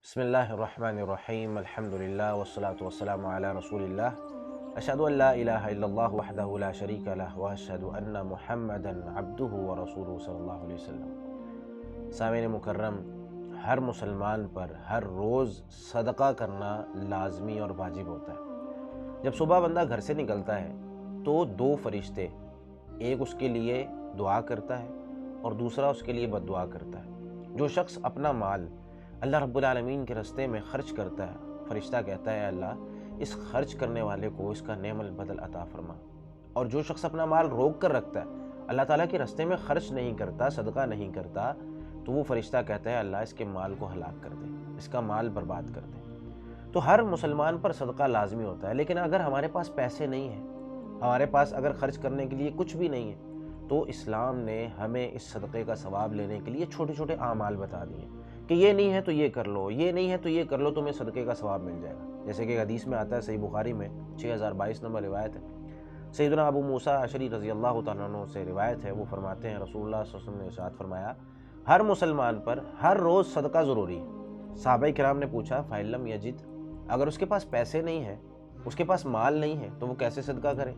بسم اللہ الرحمن الرحیم الحمدللہ والصلاة والسلام علی رسول اللہ اشہد ان لا الہ الا اللہ وحدہ لا شریک لہ واشہد ان محمدا عبدہ ورسولہ صلی اللہ علیہ وسلم۔ سامعین مکرم، ہر مسلمان پر ہر روز صدقہ کرنا لازمی اور واجب ہوتا ہے۔ جب صبح بندہ گھر سے نکلتا ہے تو دو فرشتے، ایک اس کے لیے دعا کرتا ہے اور دوسرا اس کے لیے بد دعا کرتا ہے۔ جو شخص اپنا مال اللہ رب العالمین کے راستے میں خرچ کرتا ہے، فرشتہ کہتا ہے اللہ اس خرچ کرنے والے کو اس کا نعم البدل عطا فرما۔ اور جو شخص اپنا مال روک کر رکھتا ہے، اللہ تعالیٰ کے راستے میں خرچ نہیں کرتا، صدقہ نہیں کرتا، تو وہ فرشتہ کہتا ہے اللہ اس کے مال کو ہلاک کر دے، اس کا مال برباد کر دے۔ تو ہر مسلمان پر صدقہ لازمی ہوتا ہے، لیکن اگر ہمارے پاس پیسے نہیں ہیں، ہمارے پاس اگر خرچ کرنے کے لیے کچھ بھی نہیں ہے، تو اسلام نے ہمیں اس صدقے کا ثواب لینے کے لیے چھوٹے چھوٹے اعمال بتا دیے کہ یہ نہیں ہے تو یہ کر لو، یہ نہیں ہے تو یہ کر لو، تمہیں صدقے کا ثواب مل جائے گا۔ جیسے کہ حدیث میں آتا ہے، صحیح بخاری میں 6022 نمبر روایت ہے، سیدنا ابو موسیٰ اشعری رضی اللہ تعالیٰ عنہ سے روایت ہے، وہ فرماتے ہیں رسول اللہ صلی اللہ علیہ وسلم نے ارشاد فرمایا ہر مسلمان پر ہر روز صدقہ ضروری ہے۔ صحابہ کرام نے پوچھا فَإِن لَمْ يَجِدْ، اگر اس کے پاس پیسے نہیں ہیں، اس کے پاس مال نہیں ہے، تو وہ کیسے صدقہ کرے؟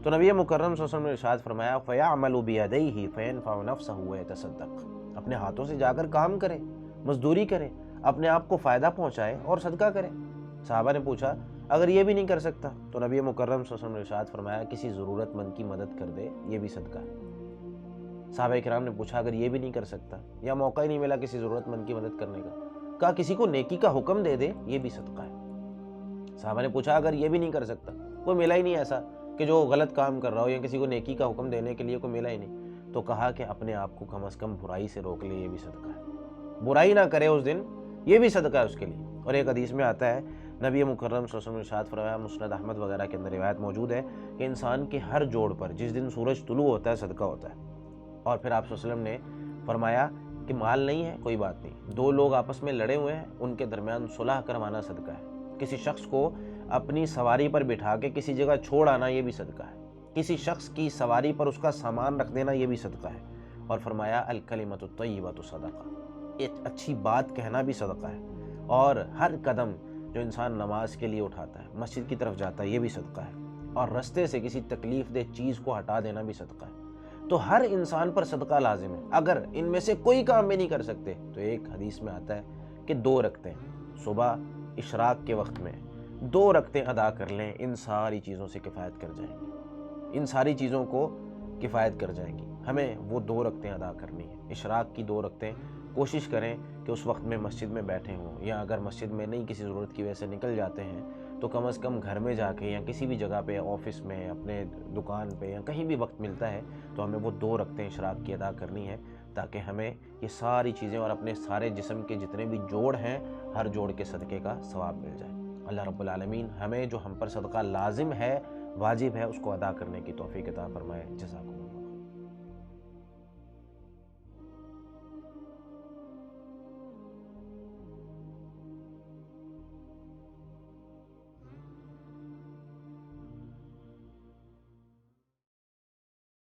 تو نبی مکرم صلی اللہ علیہ وسلم نے ارشاد فرمایا فَيَعْمَلُ بِيَدَيْهِ فَيَنْفَعُ نَفْسَهُ وَيَتَصَدَّقُ، اپنے ہاتھوں سے جا کر کام کرے، مزدوری کرے، اپنے آپ کو فائدہ پہنچائے اور صدقہ کرے۔ صحابہ نے پوچھا اگر یہ بھی نہیں کر سکتا؟ تو نبی مکرم صلی اللہ علیہ وسلم نے ارشاد فرمایا کسی ضرورت مند کی مدد کر دے، یہ بھی صدقہ ہے۔ صحابہ کرام نے پوچھا اگر یہ بھی نہیں کر سکتا یا موقع ہی نہیں ملا کسی ضرورت مند کی مدد کرنے کا، کہا کسی کو نیکی کا حکم دے دے، یہ بھی صدقہ ہے۔ صحابہ نے پوچھا اگر یہ بھی نہیں کر سکتا، کوئی ملا ہی نہیں ایسا کہ جو غلط کام کر رہا ہو یا کسی کو نیکی کا حکم دینے کے لیے کوئی ملا ہی نہیں، تو کہا کہ اپنے آپ کو کم از کم برائی سے روک لے، یہ بھی صدقہ ہے۔ برائی نہ کرے اس دن، یہ بھی صدقہ ہے اس کے لیے۔ اور ایک حدیث میں آتا ہے نبی مکرم صلی اللہ علیہ وسلم نے ارشاد فرمایا، مسند احمد وغیرہ کے اندر روایت موجود ہے کہ انسان کے ہر جوڑ پر جس دن سورج طلوع ہوتا ہے صدقہ ہوتا ہے۔ اور پھر آپ صلی اللہ علیہ وسلم نے فرمایا کہ مال نہیں ہے کوئی بات نہیں، دو لوگ آپس میں لڑے ہوئے ہیں، ان کے درمیان صلح کروانا صدقہ ہے۔ کسی شخص کو اپنی سواری پر بٹھا کے کسی جگہ چھوڑ آنا، یہ بھی صدقہ ہے۔ کسی شخص کی سواری پر اس کا سامان رکھ دینا، یہ بھی صدقہ ہے۔ اور فرمایا الکلمۃ الطیبۃ صدقہ، ایک اچھی بات کہنا بھی صدقہ ہے۔ اور ہر قدم جو انسان نماز کے لیے اٹھاتا ہے، مسجد کی طرف جاتا ہے، یہ بھی صدقہ ہے۔ اور رستے سے کسی تکلیف دہ چیز کو ہٹا دینا بھی صدقہ ہے۔ تو ہر انسان پر صدقہ لازم ہے۔ اگر ان میں سے کوئی کام بھی نہیں کر سکتے تو ایک حدیث میں آتا ہے کہ 2 رکعتیں صبح اشراق کے وقت میں 2 رکعتیں ادا کر لیں، ان ساری چیزوں سے کفایت کر جائیں گی، ان ساری چیزوں کو کفایت کر جائیں گی۔ ہمیں وہ 2 رکعتیں ادا کرنی ہیں، اشراق کی 2 رکعتیں۔ کوشش کریں کہ اس وقت میں مسجد میں بیٹھے ہوں، یا اگر مسجد میں نہیں کسی ضرورت کی وجہ سے نکل جاتے ہیں تو کم از کم گھر میں جا کے یا کسی بھی جگہ پہ، آفس میں، اپنے دکان پہ، یا کہیں بھی وقت ملتا ہے تو ہمیں وہ 2 رکعتیں اشراق کی ادا کرنی ہے، تاکہ ہمیں یہ ساری چیزیں اور اپنے سارے جسم کے جتنے بھی جوڑ ہیں، ہر جوڑ کے صدقے کا ثواب مل جائے۔ اللہ رب العالمین ہمیں جو ہم پر صدقہ لازم ہے، واجب ہے، اس کو ادا کرنے کی توفیق عطا فرمائے۔ جزاکم اللہ۔